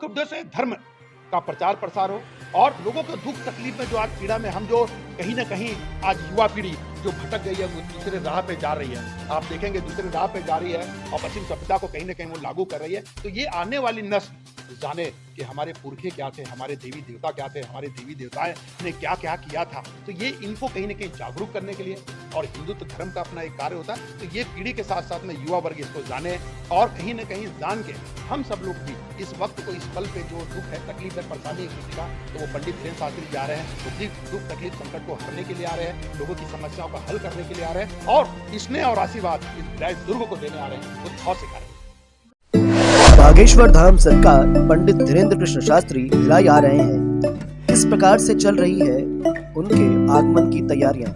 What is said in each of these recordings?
मुख्य उद्देश्य है धर्म का प्रचार प्रसार हो और लोगों के दुख तकलीफ में जो आज पीड़ा में हम जो कहीं ना कहीं आज युवा पीढ़ी जो भटक गई है वो दूसरे राह पे जा रही है, आप देखेंगे दूसरे राह पे जा रही है और पश्चिम सभ्यता को कहीं ना कहीं वो लागू कर रही है। तो ये आने वाली नस्ल जाने कि हमारे पुरखे क्या थे, हमारे देवी देवता क्या थे, हमारे देवी देवताएं ने क्या क्या किया था। तो ये इनको कहीं ना कहीं जागरूक करने के लिए और हिंदुत्व धर्म का अपना एक कार्य होता है। तो ये पीढ़ी के साथ साथ में युवा वर्ग इसको जाने और कहीं ना कहीं जान के हम सब लोग भी इस वक्त को इस पल पे जो दुख है तकलीफ है परेशानी है किसी का, तो वो पंडित धीरेन्द्र शास्त्री जा रहे हैं, वो दुख तकलीफ संकट को हरने के लिए आ रहे हैं, लोगों की समस्याओं का हल करने के लिए आ रहे हैं और स्नेह और आशीर्वाद इस विलायत दुर्ग को देने आ रहे हैं, कुछ और सिखा रहे हैं। बागेश्वर धाम सरकार पंडित धीरेन्द्र कृष्ण शास्त्री भिलाई आ रहे हैं। किस प्रकार से चल रही है उनके आगमन की तैयारियां?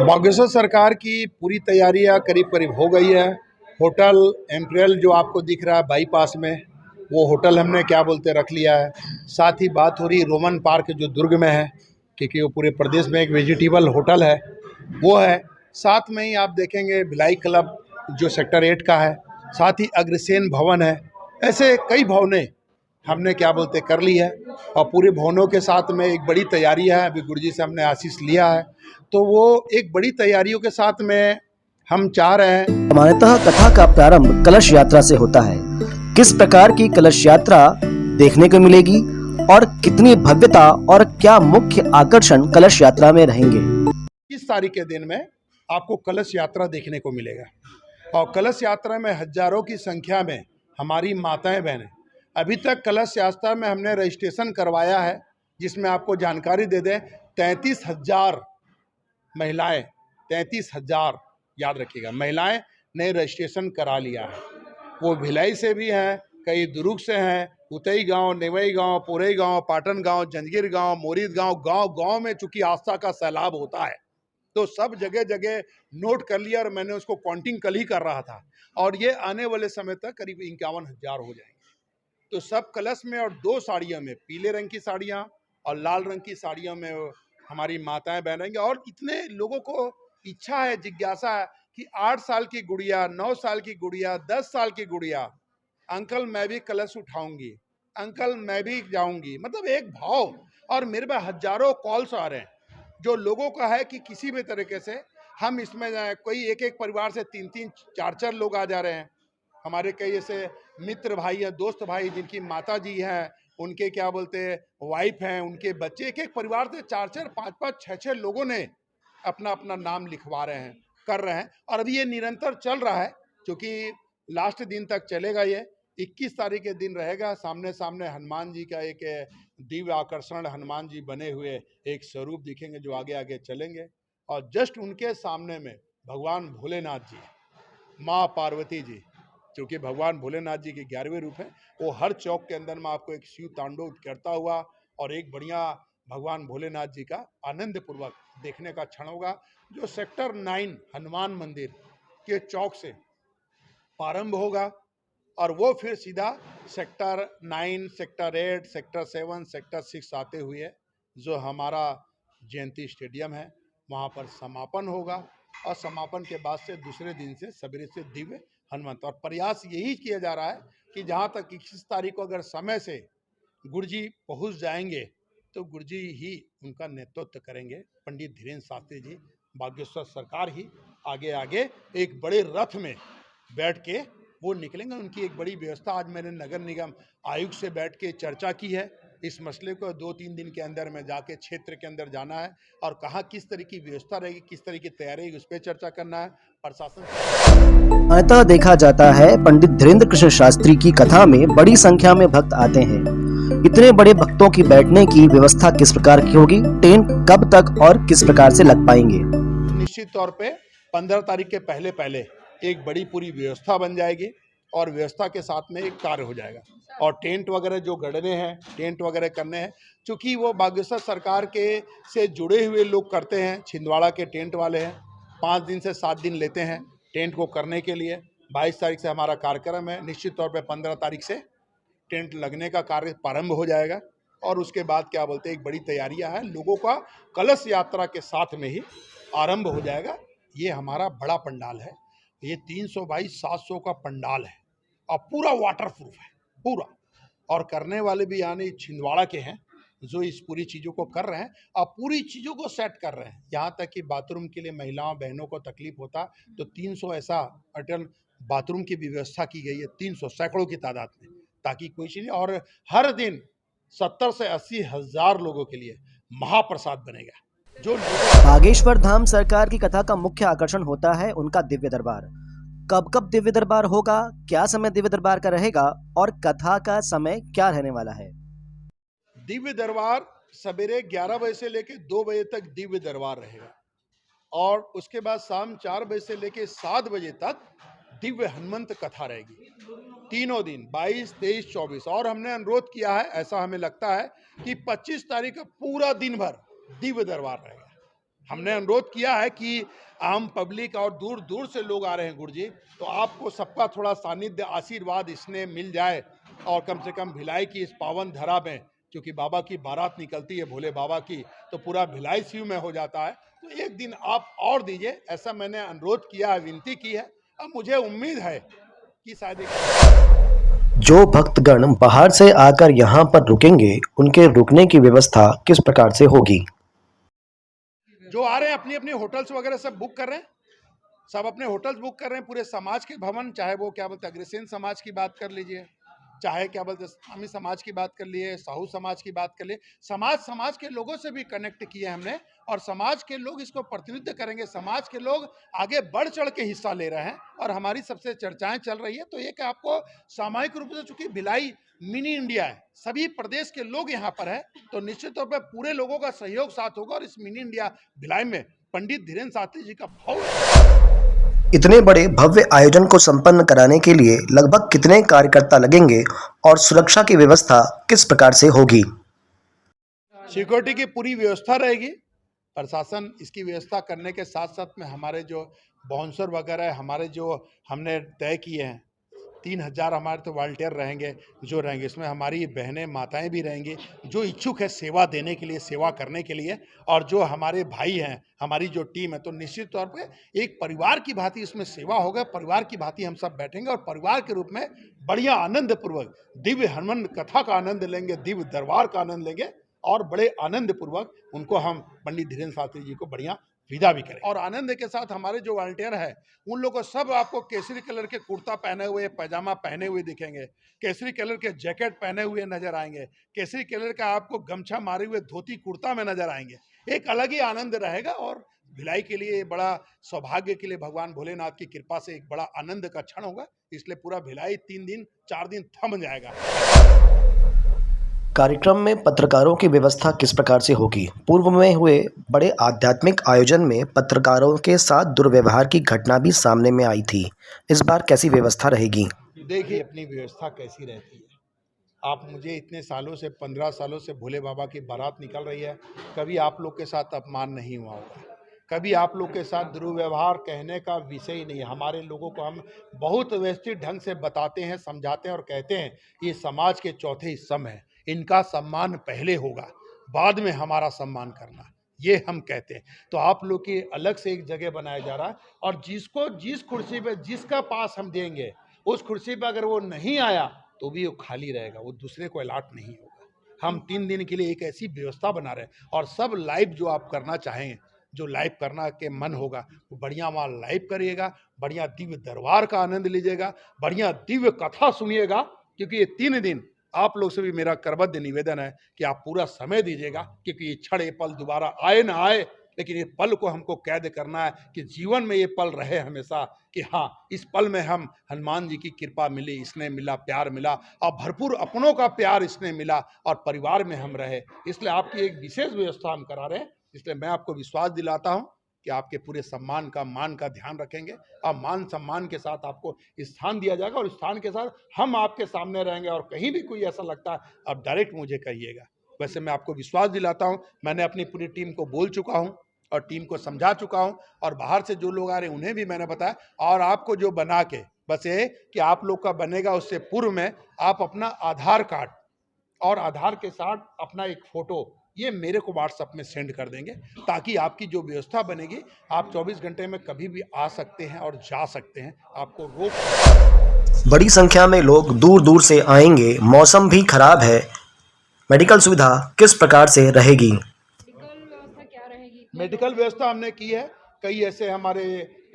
बागेश्वर सरकार की पूरी तैयारियां करीब करीब हो गई है। होटल एम्परियल जो आपको दिख रहा है बाईपास में, वो होटल हमने क्या बोलते रख लिया है। साथ ही बात हो रही रोमन पार्क जो दुर्ग में है, क्योंकि वो पूरे प्रदेश में एक वेजिटेबल होटल है, वो है। साथ में ही आप देखेंगे भिलाई क्लब जो सेक्टर 8 का है, साथ ही अग्रसेन भवन है। ऐसे कई भवनें हमने क्या बोलते कर ली है और पूरे भवनों के साथ में एक बड़ी तैयारी है। अभी गुरुजी से हमने आशीष लिया है, तो वो एक बड़ी तैयारियों के साथ में हम चाह रहे हैं। सामान्यतः कथा का प्रारंभ कलश यात्रा से होता है। किस प्रकार की कलश यात्रा देखने को मिलेगी और कितनी भव्यता और क्या मुख्य आकर्षण कलश यात्रा में रहेंगे? इस तारीख के दिन में आपको कलश यात्रा देखने को मिलेगा और कलश यात्रा में हजारों की संख्या में हमारी माताएं बहनें, अभी तक कलश यात्रा में हमने रजिस्ट्रेशन करवाया है, जिसमें आपको जानकारी दे दें 33,000 महिलाएं, 33,000 याद रखिएगा महिलाएं ने रजिस्ट्रेशन करा लिया है। वो भिलाई से भी हैं, कई दुर्ग से हैं, उतई गांव, नेवई गांव, पुरई गांव, पाटन गांव, जंजगीर गांव, मोरीद गांव, गांव में चूंकि आस्था का सैलाब होता है तो सब जगह जगह नोट कर लिया और मैंने उसको काउंटिंग कल ही कर रहा था और ये आने वाले समय तक करीब 51,000 हो जाएंगे। तो सब कलश में और 2 साड़ियों में, पीले रंग की साड़ियाँ और लाल रंग की साड़ियों में हमारी माताएं बहनेंगे। और इतने लोगों को इच्छा है, जिज्ञासा है कि 8 साल की गुड़िया, 9 साल की गुड़िया, 10 साल की गुड़िया, अंकल मैं भी कलश उठाऊंगी, अंकल मैं भी जाऊंगी, मतलब एक भाव। और मेरे पास हजारों कॉल्स आ रहे हैं जो लोगों का है कि किसी भी तरीके से हम इसमें जाएं। कोई एक एक परिवार से 3-3, 4-4 लोग आ जा रहे हैं। हमारे कई ऐसे मित्र भाई हैं, दोस्त भाई जिनकी माता जी हैं, उनके क्या बोलते हैं वाइफ हैं, उनके बच्चे, एक एक परिवार से 4-4, 5-5, 6-6 लोगों ने अपना अपना नाम लिखवा रहे हैं, कर रहे हैं। और अभी ये निरंतर चल रहा है, क्योंकि लास्ट दिन तक चलेगा। ये 21 तारीख के दिन रहेगा। सामने सामने हनुमान जी का एक दिव्य आकर्षण हनुमान जी बने हुए एक स्वरूप दिखेंगे जो आगे आगे चलेंगे और जस्ट उनके सामने में भगवान भोलेनाथ जी, माँ पार्वती जी, क्योंकि भगवान भोलेनाथ जी के 11वें रूप हैं, वो हर चौक के अंदर में आपको एक शिव तांडव करता हुआ और एक बढ़िया भगवान भोलेनाथ जी का आनंद पूर्वक देखने का क्षण होगा, जो सेक्टर 9 हनुमान मंदिर के चौक से प्रारंभ होगा और वो फिर सीधा सेक्टर 9, सेक्टर 8, सेक्टर 7, सेक्टर 6 आते हुए जो हमारा जयंती स्टेडियम है वहाँ पर समापन होगा। और समापन के बाद से दूसरे दिन से सवेरे से दिव्य हनुमंत। और प्रयास यही किया जा रहा है कि जहाँ तक 21 तारीख को अगर समय से गुरुजी पहुँच जाएंगे तो गुरुजी ही उनका नेतृत्व करेंगे। पंडित धीरेन्द्र शास्त्री जी, बागेश्वर सरकार ही आगे आगे एक बड़े रथ में बैठ के वो निकलेंगे। उनकी एक बड़ी व्यवस्था, आज मैंने नगर निगम आयुक्त से बैठ के चर्चा की है इस मसले को। 2-3 दिन के अंदर में जाके क्षेत्र के अंदर जाना है और कहाँ किस तरह की व्यवस्था रहेगी, किस तरह की तैयारी रहेगी, उस पर चर्चा करना है। प्रशासन अतः देखा जाता है पंडित धीरेन्द्र कृष्ण शास्त्री की कथा में बड़ी संख्या में भक्त आते हैं। इतने बड़े भक्तों की बैठने की व्यवस्था किस प्रकार की होगी? टेंट कब तक और किस प्रकार से लग पाएंगे? निश्चित तौर पे 15 तारीख के पहले पहले एक बड़ी पूरी व्यवस्था बन जाएगी और व्यवस्था के साथ में एक कार्य हो जाएगा। और टेंट वगैरह जो गढ़ने हैं, टेंट वगैरह करने हैं, क्योंकि वो बागेश्वर सरकार के से जुड़े हुए लोग करते हैं। छिंदवाड़ा के टेंट वाले हैं, 5 दिन से 7 दिन लेते हैं टेंट को करने के लिए। 22 तारीख से हमारा कार्यक्रम है। निश्चित तौर पे 15 तारीख से टेंट लगने का कार्य प्रारंभ हो जाएगा और उसके बाद क्या बोलते हैं एक बड़ी तैयारियां हैं। लोगों का कलश यात्रा के साथ में ही आरंभ हो जाएगा। ये हमारा बड़ा पंडाल है, ये 300 बाई 700 का पंडाल है और पूरा वाटर प्रूफ है, पूरा और करने वाले भी यानी छिंदवाड़ा के हैं जो इस पूरी चीज़ों को कर रहे हैं और पूरी चीज़ों को सेट कर रहे हैं। यहाँ तक कि बाथरूम के लिए महिलाओं बहनों को तकलीफ होता तो 300 ऐसा अटल बाथरूम की भी व्यवस्था की गई है, 300 सैकड़ों की तादाद में, ताकि कोई चीज़ नहीं। और हर दिन 70 से 80 हज़ार लोगों के लिए महाप्रसाद बनेगा। जो बागेश्वर धाम सरकार की कथा का मुख्य आकर्षण होता है उनका दिव्य दरबार। कब दिव्य दरबार होगा, क्या समय दिव्य दरबार का रहेगा और कथा का समय क्या रहने वाला है? दिव्य दरबार सवेरे 11 बजे से लेकर 2 बजे तक दिव्य दरबार रहेगा और उसके बाद शाम 4 बजे से लेकर 7 बजे तक दिव्य हनुमंत कथा रहेगी। तीनों दिन 22, 23, 24। और हमने अनुरोध किया है, ऐसा हमें लगता है कि 25 तारीख का पूरा दिन भर दिव्य दरबार रहेगा। हमने अनुरोध किया है कि आम पब्लिक और दूर दूर से लोग आ रहे हैं गुरुजी, तो आपको सबका थोड़ा सानिध्य आशीर्वाद इसने मिल जाए और कम से कम भिलाई की इस पावन धरा में, क्योंकि बाबा की बारात निकलती है भोले बाबा की, तो पूरा भिलाई शिव में हो जाता है। तो एक दिन आप और दीजिए, ऐसा मैंने अनुरोध किया है, विनती की है। अब मुझे उम्मीद है कि शायद जो भक्तगण बाहर से आकर यहाँ पर रुकेंगे, उनके रुकने की व्यवस्था किस प्रकार से होगी? जो आ रहे हैं अपनी अपनी होटल्स वगैरह सब बुक कर रहे हैं, सब अपने होटल्स बुक कर रहे हैं। पूरे समाज के भवन, चाहे वो क्या बोलते हैं अग्रसेन समाज की बात कर लीजिए, चाहे क्या बोलते हैं स्वामी समाज की बात कर लिए, साहू समाज की बात कर लिए, समाज के लोगों से भी कनेक्ट किए हमने और समाज के लोग इसको प्रतिनिधित्व करेंगे। समाज के लोग आगे बढ़ चढ़ के हिस्सा ले रहे हैं और हमारी सबसे चर्चाएं चल रही है। तो एक आपको सामूहिक रूप से, चूंकि भिलाई मिनी इंडिया है, सभी प्रदेश के लोग यहाँ पर है, तो निश्चित तौर पर पूरे लोगों का सहयोग साथ होगा और इस मिनी इंडिया भिलाई में पंडित धीरेन्द्र शास्त्री जी का भाव। इतने बड़े भव्य आयोजन को संपन्न कराने के लिए लगभग कितने कार्यकर्ता लगेंगे और सुरक्षा की व्यवस्था किस प्रकार से होगी? सिक्योरिटी की पूरी व्यवस्था रहेगी। प्रशासन इसकी व्यवस्था करने के साथ साथ में हमारे जो बाउंसर वगैरह है, हमारे जो हमने तय किए हैं 3000 हमारे तो वॉलंटियर रहेंगे जो रहेंगे। इसमें हमारी बहनें माताएं भी रहेंगी जो इच्छुक है सेवा देने के लिए, सेवा करने के लिए, और जो हमारे भाई हैं, हमारी जो टीम है। तो निश्चित तौर पे एक परिवार की भांति इसमें सेवा होगा। परिवार की भांति हम सब बैठेंगे और परिवार के रूप में बढ़िया आनंद पूर्वक दिव्य हनुमान कथा का आनंद लेंगे, दिव्य दरबार का आनंद लेंगे और बड़े आनंद पूर्वक उनको हम पंडित धीरेन्द्र शास्त्री जी को बढ़िया विदा भी करें। और आनंद के साथ हमारे जो वॉलंटियर है उन लोगों को सब आपको केसरी कलर के कुर्ता पहने हुए, पैजामा पहने हुए दिखेंगे, केसरी कलर के जैकेट पहने हुए नजर आएंगे, केसरी कलर का आपको गमछा मारे हुए धोती कुर्ता में नजर आएंगे। एक अलग ही आनंद रहेगा और भिलाई के लिए बड़ा सौभाग्य के लिए भगवान भोलेनाथ की कृपा से एक बड़ा आनंद का क्षण होगा। इसलिए पूरा भिलाई 3 दिन 4 दिन थम जाएगा। कार्यक्रम में पत्रकारों की व्यवस्था किस प्रकार से होगी? पूर्व में हुए बड़े आध्यात्मिक आयोजन में पत्रकारों के साथ दुर्व्यवहार की घटना भी सामने में आई थी। इस बार कैसी व्यवस्था रहेगी? देखिए अपनी व्यवस्था कैसी रहती है। आप मुझे इतने सालों से 15 सालों से भोले बाबा की बारात निकल रही है, कभी आप लोग के साथ अपमान नहीं हुआ होगा, कभी आप लोग के साथ दुर्व्यवहार कहने का विषय ही नहीं है। हमारे लोगों को हम बहुत व्यवस्थित ढंग से बताते हैं, समझाते हैं और कहते हैं ये समाज के चौथे हिस्सा है, इनका सम्मान पहले होगा, बाद में हमारा सम्मान करना, ये हम कहते हैं। तो आप लोग की अलग से एक जगह बनाया जा रहा है और जिसको जिस कुर्सी पे जिसका पास हम देंगे उस कुर्सी पे अगर वो नहीं आया तो भी वो खाली रहेगा, वो दूसरे को अलॉट नहीं होगा। हम 3 दिन के लिए एक ऐसी व्यवस्था बना रहे हैं और सब लाइव जो आप करना चाहें, जो लाइव करना के मन होगा वो बढ़िया वहाँ लाइव करिएगा, बढ़िया दिव्य दरबार का आनंद लीजिएगा, बढ़िया दिव्य कथा सुनिएगा। क्योंकि ये 3 दिन आप लोग से भी मेरा करबद्ध निवेदन है कि आप पूरा समय दीजिएगा, क्योंकि ये क्षण, ये पल दोबारा आए ना आए, लेकिन ये पल को हमको कैद करना है कि जीवन में ये पल रहे हमेशा कि हाँ इस पल में हम हनुमान जी की कृपा मिली, स्नेह मिला, प्यार मिला और भरपूर अपनों का प्यार स्नेह मिला और परिवार में हम रहे। इसलिए आपकी एक विशेष व्यवस्था हम करा रहे हैं। इसलिए मैं आपको विश्वास दिलाता हूँ कि आपके पूरे सम्मान का, मान का ध्यान रखेंगे और मान सम्मान के साथ आपको स्थान दिया जाएगा और स्थान के साथ हम आपके सामने रहेंगे। और कहीं भी कोई ऐसा लगता है आप डायरेक्ट मुझे कहिएगा। वैसे मैं आपको विश्वास दिलाता हूं, मैंने अपनी पूरी टीम को बोल चुका हूं और टीम को समझा चुका हूं और बाहर से जो लोग आ रहे हैं उन्हें भी मैंने बताया। और आपको जो बना के बस ये कि आप लोग का बनेगा, उससे पूर्व में आप अपना आधार कार्ड और आधार के साथ अपना एक फोटो ये मेरे को व्हाट्सएप में सेंड कर देंगे, ताकि आपकी जो व्यवस्था बनेगी आप 24 घंटे में कभी भी आ सकते हैं और जा सकते हैं, आपको रोक बड़ी संख्या में लोग दूर दूर से आएंगे, मौसम भी खराब है, मेडिकल सुविधा किस प्रकार से रहेगी? व्यवस्था क्या रहेगी? मेडिकल व्यवस्था हमने की है। कई ऐसे हमारे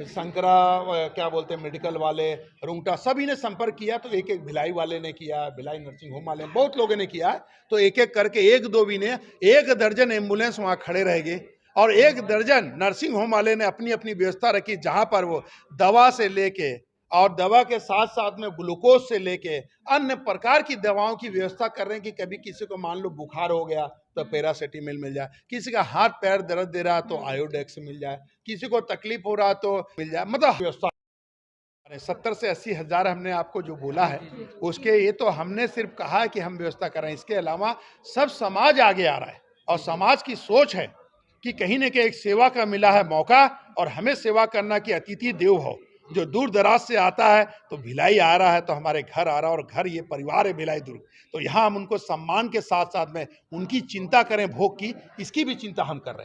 संकरा क्या बोलते हैं मेडिकल वाले, रुंगटा, सभी ने संपर्क किया। तो एक एक भिलाई वाले ने किया, भिलाई नर्सिंग होम वाले, बहुत लोगों ने किया है। तो एक एक करके, एक दो भी ने, 1 दर्जन एम्बुलेंस वहाँ खड़े रहेंगे और 1 दर्जन नर्सिंग होम वाले ने अपनी अपनी व्यवस्था रखी, जहाँ पर वो दवा से लेके और दवा के साथ साथ में ग्लूकोज से लेके अन्य प्रकार की दवाओं की व्यवस्था कर रहे हैं कि कभी किसी को मान लो बुखार हो गया तो पैरासिटामोल मिल जाए, किसी का हाथ पैर दर्द दे रहा तो आयोडेक्स मिल जाए, किसी को तकलीफ हो रहा तो मिल जाए। मतलब व्यवस्था 70 से 80 हजार हमने आपको जो बोला है उसके, ये तो हमने सिर्फ कहा है कि हम व्यवस्था कर रहे हैं। इसके अलावा सब समाज आगे आ रहा है और समाज की सोच है कि कहीं न कहीं एक सेवा का मिला है मौका और हमें सेवा करना कि अतिथि देव हो। जो दूर दराज से आता है तो भिलाई आ रहा है तो हमारे घर आ रहा है, और घर ये परिवार है भिलाई दुर्ग, तो यहाँ हम उनको सम्मान के साथ साथ में उनकी चिंता करें, भोग की, इसकी भी चिंता हम कर रहे हैं।